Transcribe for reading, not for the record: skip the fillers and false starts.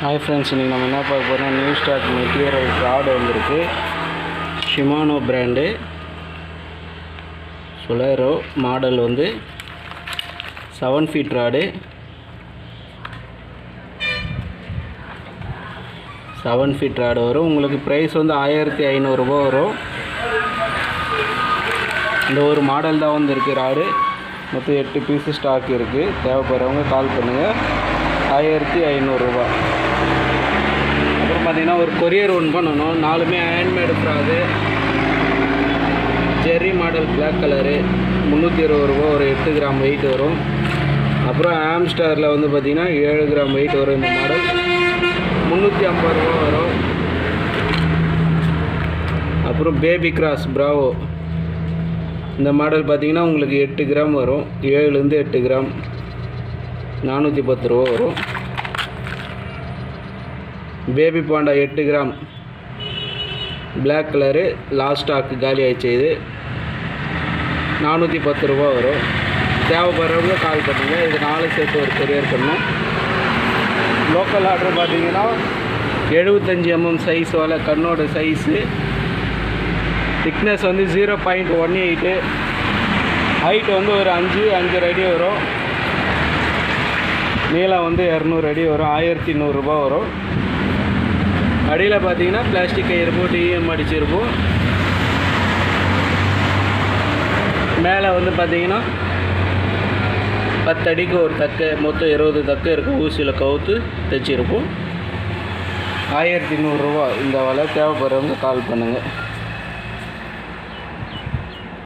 Hi friends इन्றைக்கி நம்ம என்ன பார்க்க போகிறோம் நியூ ஸ்டாக் மெட்டீரியல் ராடு வந்திருக்கு ஷிமானோ பிராண்டு சொலேரோ மாடல் வந்து 7 ஃபீட் ராடு 7 ஃபீட் ராடு வரும். உங்களுக்கு ப்ரைஸ் வந்து 1500 ரூபா வரும். இந்த ஒரு மாடல் தான் வந்திருக்கு ராடு. மொத்தம் 8 பீஸு ஸ்டாக் இருக்குது. தேவைப்படுறவங்க கால் பண்ணுங்கள். 1500 ரூபா. அப்புறம் பார்த்திங்கன்னா ஒரு கொரியர் ஒன்று பண்ணணும். 4மே handmade frock, Jerry model black colour, 320 ரூபா, ஒரு 8 கிராம் வெயிட் வரும். அப்புறம் ஆம்ஸ்டாரில் வந்து பார்த்திங்கன்னா 7 கிராம் வெயிட் வரும். இந்த மாடல் 350 ரூபா வரும். அப்புறம் பேபி கிராஸ் பிராவோ இந்த மாடல் பார்த்திங்கன்னா உங்களுக்கு 8 கிராம் வரும். 7லேருந்து 8 கிராம் 410 ரூபா வரும். Baby panda 8 gram black colour last stock காலி ஆகிடுச்சு. இது 410 ரூபா வரும். தேவைப்படுறவங்க கால் பண்ணுங்கள். இது 4 சேர்த்து ஒரு கொரியர் பண்ணோம். லோக்கல் ஆர்டர் பார்த்தீங்கன்னா 75 mm சைஸ் வலை கண்ணோட சைஸு, திக்னஸ் வந்து 0.18, ஹைட் வந்து ஒரு 5 அடி வரும். நீளம் வந்து 200 அடி வரும். 1100 ரூபா வரும். அடியில் பார்த்தீங்கன்னா பிளாஸ்டிக் கயிறு போட்டு ஈயம் அடிச்சிருப்போம். மேலே வந்து பார்த்தீங்கன்னா 10 அடிக்கு ஒரு தக்கை, மொத்தம் 20 தக்கை இருக்கும். ஊசியில் கவுத்து தைச்சிருப்போம். 1100 ரூபா. இந்த வலை தேவைப்படுறவங்க கால் பண்ணுங்கள்.